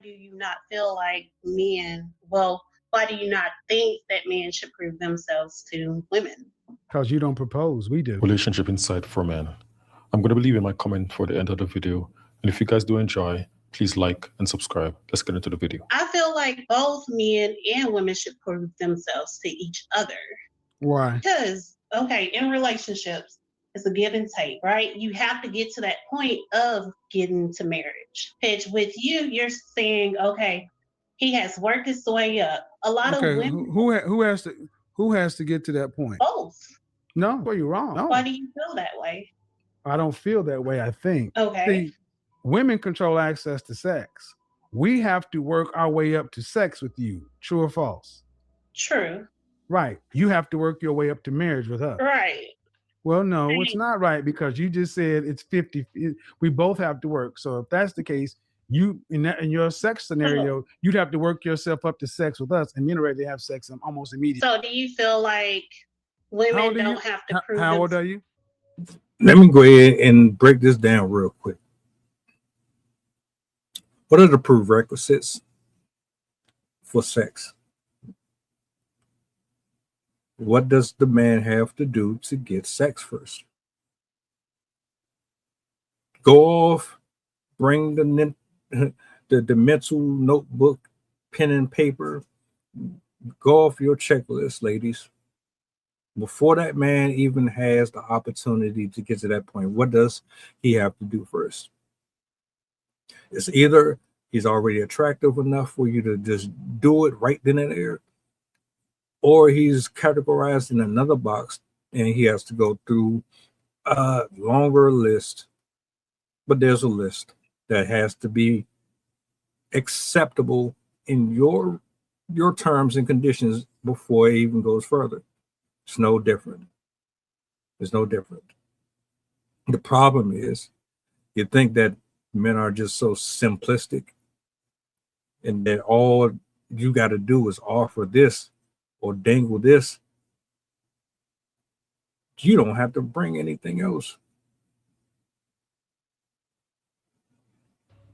do you not feel like men, well, why do you not think that men should prove themselves to women? Because you don't propose, we do. Relationship insight for men. I'm going to be leaving my comment for the end of the video. And if you guys do enjoy, please like and subscribe. Let's get into the video. I feel like both men and women should prove themselves to each other. Why? Because, okay, in relationships, it's a give and take, right? You have to get to that point of getting to marriage. Pitch with you, you're saying, okay, he has worked his way up. A lot of Okay, women, who has to get to that point? both. No, well, you're wrong. No, Why do you feel that way? I don't feel that way. I think. Okay. See, women control access to sex. We have to work our way up to sex with you. True or false? True. Right. You have to work your way up to marriage with us. Right. Well, no, it's not right because you just said it's 50. We both have to work. So if that's the case, you in your sex scenario, you'd have to work yourself up to sex with us, and men already have sex almost immediately. So do you feel like women don't have to prove How old are you? Let me go ahead and break this down real quick. What are the prerequisites for sex? What does the man have to do to get sex first? Go off, bring the mental notebook, pen and paper. Go off your checklist, ladies. Before that man even has the opportunity to get to that point, what does he have to do first? It's either he's already attractive enough for you to just do it right then and there, or he's categorized in another box and he has to go through a longer list. But there's a list that has to be acceptable in your terms and conditions before it even goes further. It's no different. It's no different. The problem is you think that men are just so simplistic and that all you got to do is offer this or dangle this. You don't have to bring anything else.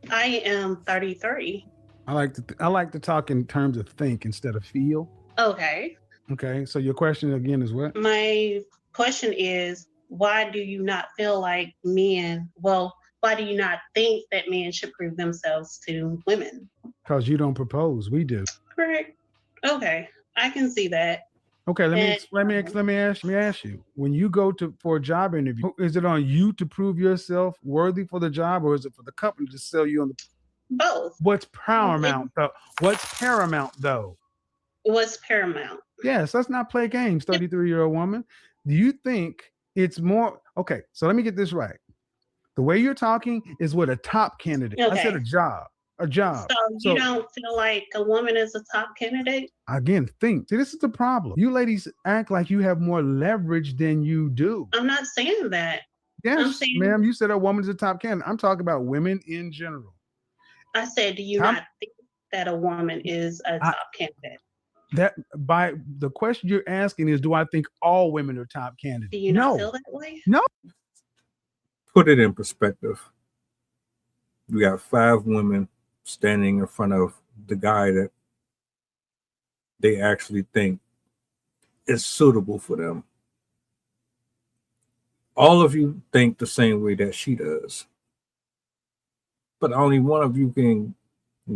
I am 33. I like to talk in terms of think instead of feel. Okay. Okay, so your question again is what? My question is, why do you not feel like men, well, why do you not think that men should prove themselves to women? Because you don't propose, we do. Correct. Okay, I can see that. Okay, let me ask you. When you go for a job interview, is it on you to prove yourself worthy for the job, or is it for the company to sell you on the? Both. What's paramount though? What's paramount? Yes, let's not play games, 33-year-old woman. Do you think it's more okay? So let me get this right. The way you're talking is with a top candidate. Okay. I said a job. So you don't feel like a woman is a top candidate? Again, think. See, this is the problem. You ladies act like you have more leverage than you do. I'm not saying that. Yes, ma'am. You said a woman is a top candidate. I'm talking about women in general. I said, do you not think that a woman is a top candidate? That by the question you're asking is, do I think all women are top candidates? Do you not feel that way? No. Put it in perspective. We got 5 women standing in front of the guy that they actually think is suitable for them. All of you think the same way that she does, but only one of you can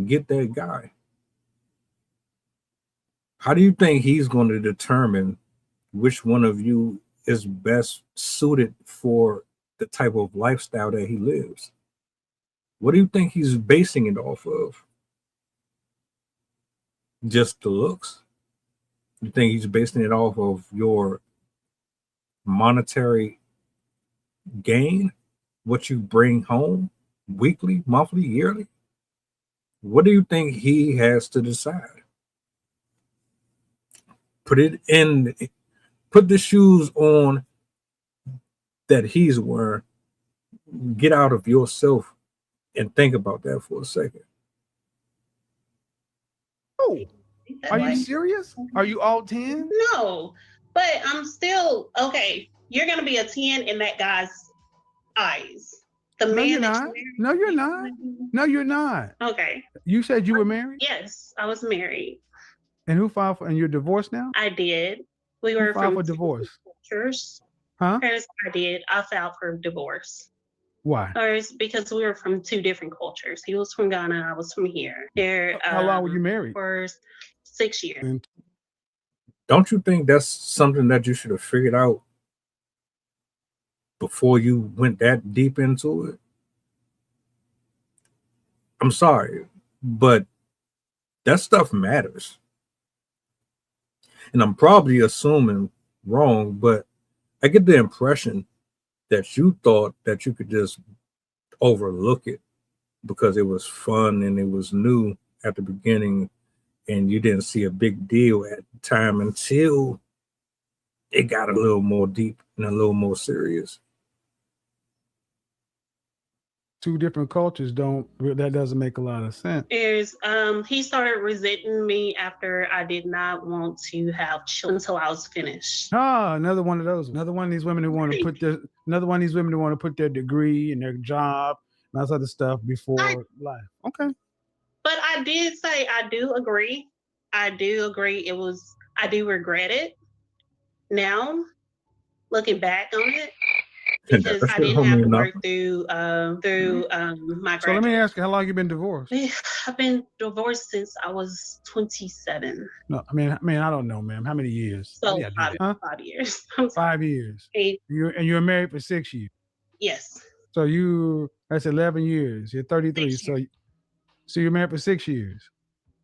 get that guy. How do you think he's going to determine which one of you is best suited for the type of lifestyle that he lives? What do you think he's basing it off of? Just the looks? You think he's basing it off of your monetary gain? What you bring home weekly, monthly, yearly? What do you think he has to decide? Put the shoes on that he's wearing. Get out of yourself and think about that for a second. Oh, are you serious? Are you all 10? No, but I'm still okay. You're gonna be a 10 in that guy's eyes. The man that No, you're not. No, you're not. Okay. You said you were married? Yes, I was married. And who filed for, and you're divorced now? I did. We Who were filed from for two divorce? different cultures. Huh? First, I did. I filed for divorce. Why? First, because we were from two different cultures. He was from Ghana, I was from here. There. How long were you married? For 6 years. And Don't you think that's something that you should have figured out before you went that deep into it? I'm sorry, but that stuff matters. And I'm probably assuming wrong, but I get the impression that you thought that you could just overlook it because it was fun and it was new at the beginning, and you didn't see a big deal at the time until it got a little more deep and a little more serious. two different cultures that doesn't make a lot of sense. He started resenting me after I did not want to have children until I was finished. Another one of those. Another one of these women who want to put their degree and their job and all this other stuff before life. Okay. But I did say I do agree. I do agree. I do regret it now, looking back on it. Because I didn't have to work through my graduation. So let me ask you, how long you been divorced? I've been divorced since I was 27. No, I mean, I don't know, ma'am. How many years? So 5 years. 5 years. 8. You were married for 6 years. Yes. So that's 11 years. You're 33. So you're married for 6 years.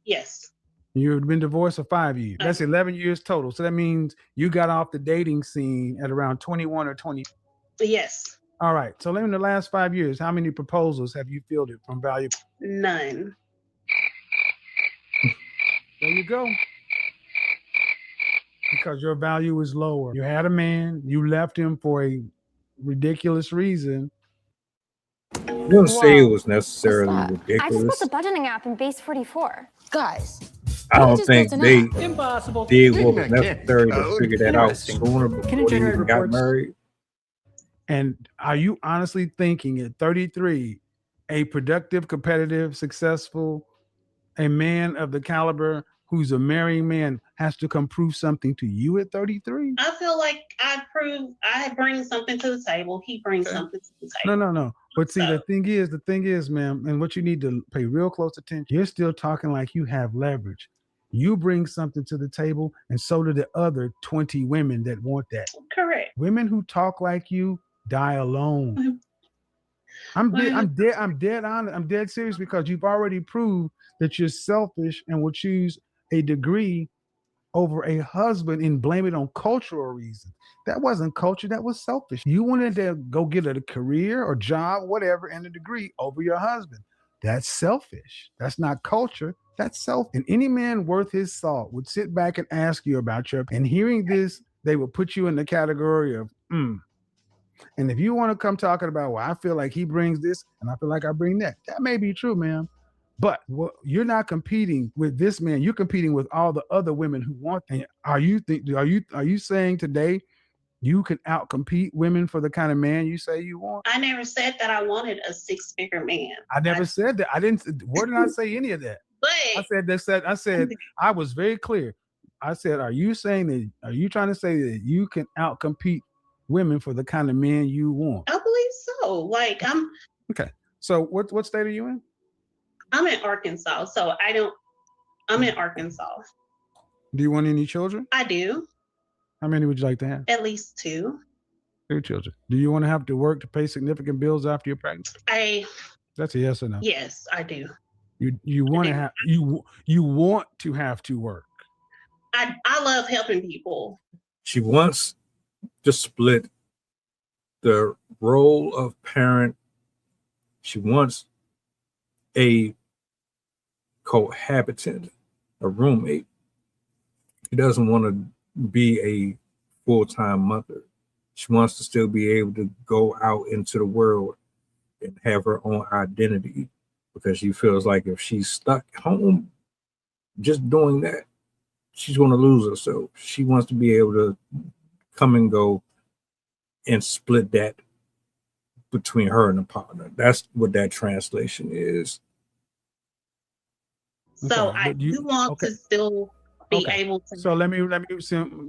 Yes. You've been divorced for 5 years. That's 11 years total. So that means you got off the dating scene at around 21 or 20. Yes. All right. So in the last 5 years, how many proposals have you fielded from value? None. There you go. Because your value is lower. You had a man, you left him for a ridiculous reason. I wouldn't say it was necessarily ridiculous. I just built a budgeting app in Base 44. Guys, I don't think they did what was necessary to figure that out sooner before they even got married. And are you honestly thinking at 33, a productive, competitive, successful, a man of the caliber who's a marrying man has to come prove something to you at 33? I feel like I bring something to the table. He brings something to the table. No. But see, the thing is, ma'am, and what you need to pay real close attention, you're still talking like you have leverage. You bring something to the table, and so do the other 20 women that want that. Correct. Women who talk like you die alone. I'm dead serious, because you've already proved that you're selfish and will choose a degree over a husband and blame it on cultural reasons. That wasn't culture, that was selfish. You wanted to go get a career or job, whatever, and a degree over your husband. That's selfish. That's not culture. That's self. And any man worth his salt would sit back and ask you about and hearing this, they will put you in the category of, And if you want to come talking about, well, I feel like he brings this and I feel like I bring that, that may be true, ma'am. But you're not competing with this man. You're competing with all the other women who want. And are you saying today you can outcompete women for the kind of man you say you want? I never said that I wanted a 6-figure man. I never said that. I didn't. Where did I say any of that? But I said I was very clear. I said, are you trying to say that you can outcompete women for the kind of man you want? I believe so. Like I'm. Okay. So what state are you in? I'm in Arkansas. So I'm in Arkansas. Do you want any children? I do. How many would you like to have? At least 2. 2 children. Do you want to have to work to pay significant bills after you're pregnant? That's a yes or no? Yes, I do. You want to have you want to have to work. I love helping people. She wants to split the role of parent. She wants a cohabitant, a roommate. She doesn't want to be a full-time mother. She wants to still be able to go out into the world and have her own identity, because she feels like if she's stuck home just doing that, she's going to lose herself. She wants to be able to come and go and split that between her and the partner. That's what that translation is. So Okay, I but you do want okay. to still be Okay. able to. So let me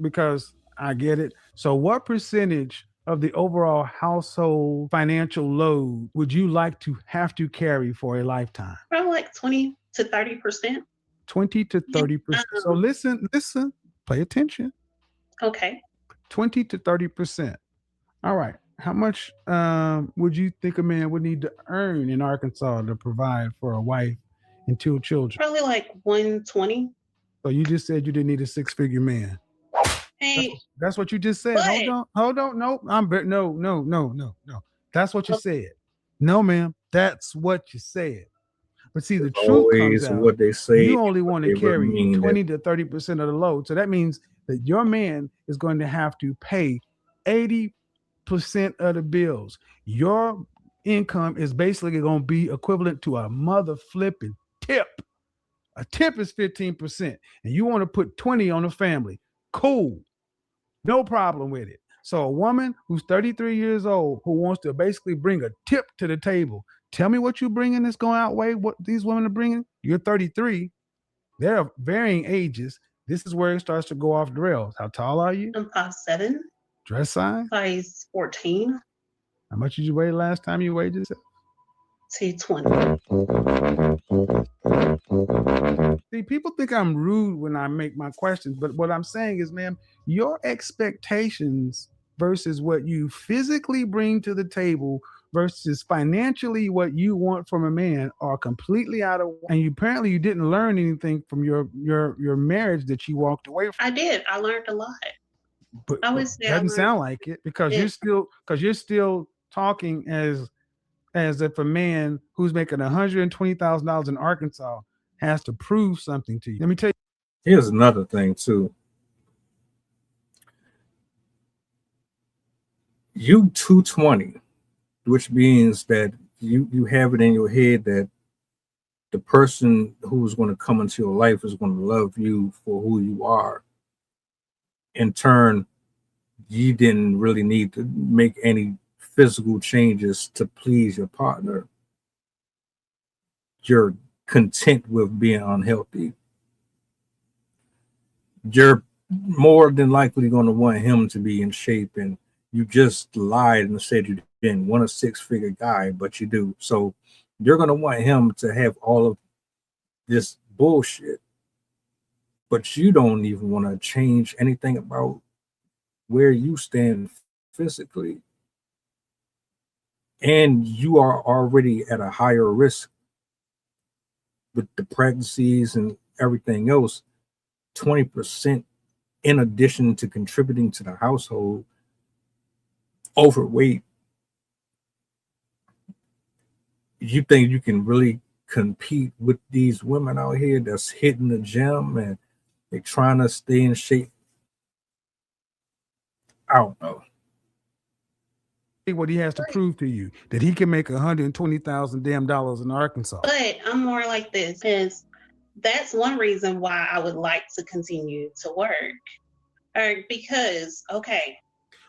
because I get it. So what percentage of the overall household financial load would you like to have to carry for a lifetime? Probably like 20 to 30%. 20 to 30%. So listen, pay attention. Okay. 20 to 30%. All right. How much would you think a man would need to earn in Arkansas to provide for a wife and two children? Probably like 120. So you just said you didn't need a six-figure man. Hey, That's what you just said. but Hold on. No, no. That's what you said. No, ma'am. That's what you said. But see, the It's truth comes always out. what they say. You only want to They really carry mean 20 to 30% of the load. So that means that your man is going to have to pay 80% of the bills. Your income is basically going to be equivalent to a mother flipping tip. A tip is 15%, and you want to put 20 on the family. Cool. No problem with it. So a woman who's 33 years old who wants to basically bring a tip to the table. Tell me what you're bringing that's going to outweigh what these women are bringing. You're 33. They're of varying ages. This is where it starts to go off the rails. How tall are you? I'm 5'7", Dress size? size 14 How much did you weigh last time you weighed yourself? to 20. See, people think I'm rude when I make my questions, but what I'm saying is, ma'am, your expectations versus what you physically bring to the table versus financially what you want from a man are completely out of. And you apparently you didn't learn anything from your marriage that you walked away from. I did. I learned a lot. But I would say I doesn't learned sound like it because you're still talking as if a man who's making $120,000 in Arkansas has to prove something to you. Let me tell you. Here's another thing too. You 220, which means that you have it in your head that the person who's going to come into your life is going to love you for who you are. In turn, you didn't really need to make any physical changes to please your partner. You're content with being unhealthy. You're more than likely going to want him to be in shape, and you just lied and said you didn't want a six-figure guy, but you do. So you're going to want him to have all of this bullshit, but you don't even want to change anything about where you stand physically. And you are already at a higher risk with the pregnancies and everything else. 20% in addition to contributing to the household, overweight. You think you can really compete with these women out here that's hitting the gym and they're trying to stay in shape? I don't know. What he has to prove to you that he can make $120,000 damn dollars in Arkansas. But I'm more like this, because that's one reason why I would like to continue to work. Or because, okay.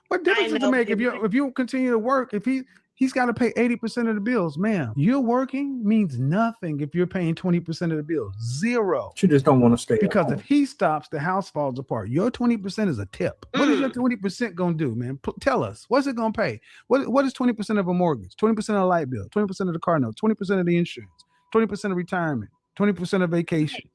What difference does it make if you continue to work? If he's got to pay 80% of the bills, ma'am. You're working means nothing if you're paying 20% of the bills. Zero. You just don't want to stay because if he stops, the house falls apart. Your 20% is a tip. What is your 20% gonna do, man? Tell us. What's it gonna pay? What is 20% of a mortgage? 20% of a light bill? 20% of the car note? 20% of the insurance? 20% of retirement? 20% of vacation?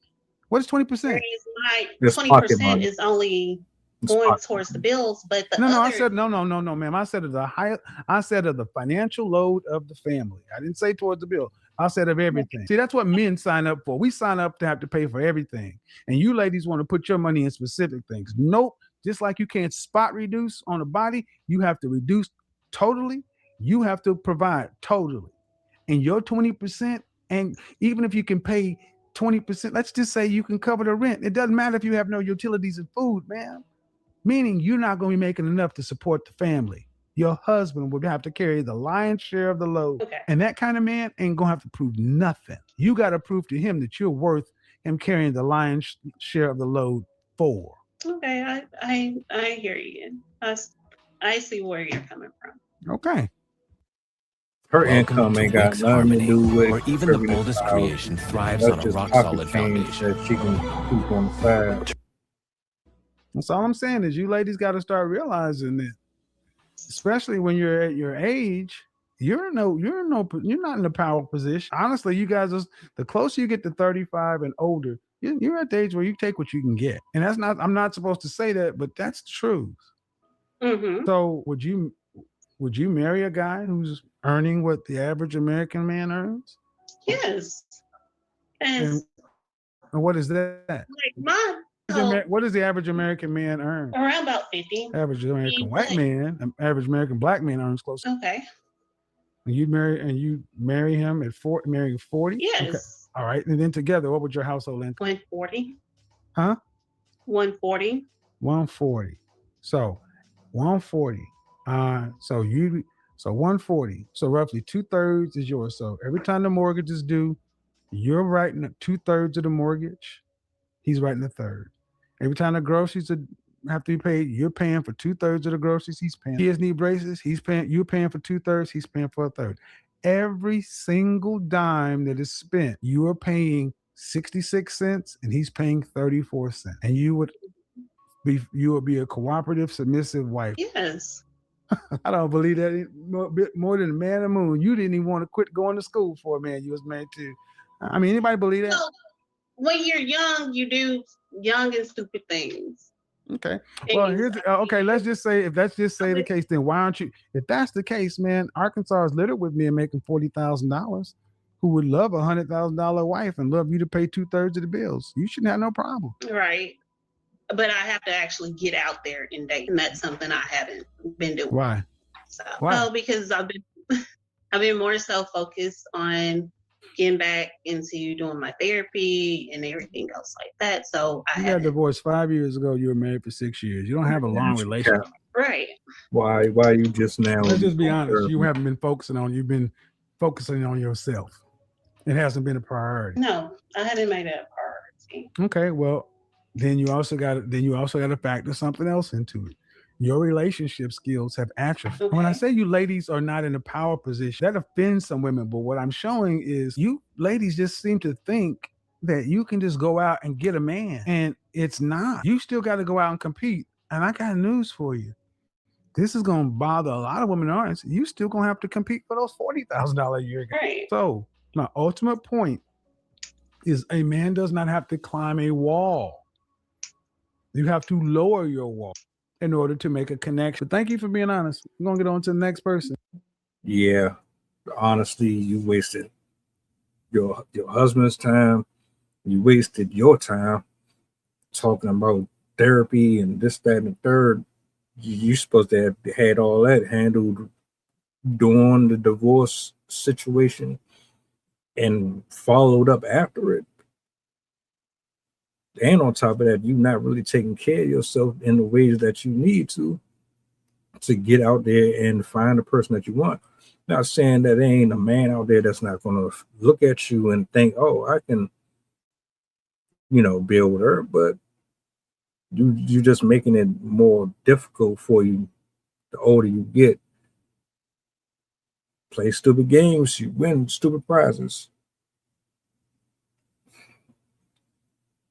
What is 20%? My 20% is only going towards the bills, but the I said no, ma'am. I said of the financial load of the family. I didn't say towards the bill. I said of everything. See, that's what men sign up for. We sign up to have to pay for everything. And you ladies want to put your money in specific things. Nope. Just like you can't spot reduce on a body, you have to reduce totally. You have to provide totally. And your 20%, and even if you can pay 20%, let's just say you can cover the rent. It doesn't matter if you have no utilities and food, man. Meaning you're not going to be making enough to support the family. Your husband would have to carry the lion's share of the load. Okay. And that kind of man ain't going to have to prove nothing. You got to prove to him that you're worth him carrying the lion's share of the load for. Okay, I hear you. I see where you're coming from. Okay. Her income ain't got nothing to do with where even the contributing boldest to our- creation thrives That's on a just rock-solid pocket change foundation. that she can keep on the side. That's all I'm saying is you ladies got to start realizing that, especially when you're at your age, you're not in a power position. Honestly, you guys are, the closer you get to 35 and older, you're at the age where you take what you can get. And that's not, I'm not supposed to say that, but that's the truth. Mm-hmm. So would you marry a guy who's earning what the average American man earns? Yes. And what is that? like my What does the average American man earn? around about 50. Average American white Like, man, average American black man earns close. okay. And you marry him at 40? Yes. Okay. All right. And then together, what would your household income? 140. Huh? 140. 140. So 140. So 140. So roughly 2/3 is yours. So every time the mortgage is due, you're writing 2/3 of the mortgage. He's writing a third. Every time the groceries have to be paid, you're paying for 2/3 of the groceries. He's paying. Kids need braces. You're paying for 2/3. He's paying for a third. Every single dime that is spent, you are paying 66 cents, and he's paying 34 cents. And you would be a cooperative, submissive wife. Yes. I don't believe that more than man and moon. You didn't even want to quit going to school for a man you was married to. I mean, anybody believe that? So, when you're young, you do young and stupid things. Okay. Well, let's just say, if that's just the case, then why aren't you? If that's the case, man, Arkansas is littered with men making $40,000 who would love $100,000 wife and love you to pay 2/3 of the bills. You shouldn't have no problem. Right. But I have to actually get out there and date, and that's something I haven't been doing. Why? So, Why? Well, because I've been more so focused on getting back into doing my therapy and everything else like that. So you got divorced 5 years ago. You were married for 6 years. You don't have a long relationship. Right. Why you just now? Let's just be honest. You haven't been focusing on. You've been focusing on yourself. It hasn't been a priority. No, I haven't made it a priority. Okay, well, then you also got to factor something else into it. Your relationship skills have atrophied. Okay. When I say you ladies are not in a power position, that offends some women. But what I'm showing is you ladies just seem to think that you can just go out and get a man. And it's not. You still got to go out and compete. And I got news for you. This is going to bother a lot of women. Aren't you still going to have to compete for those $40,000 a year? Right. So my ultimate point is a man does not have to climb a wall. You have to lower your wall in order to make a connection. Thank you for being honest. We're going to get on to the next person. Yeah. Honestly, you wasted your husband's time. You wasted your time talking about therapy and this, that, and the third. You're supposed to have had all that handled during the divorce situation and followed up after it. And on top of that, you're not really taking care of yourself in the ways that you need to get out there and find the person that you want. Not saying that there ain't a man out there that's not going to look at you and think, oh, I can, build with her, but you're just making it more difficult for you the older you get. Play stupid games, you win stupid prizes.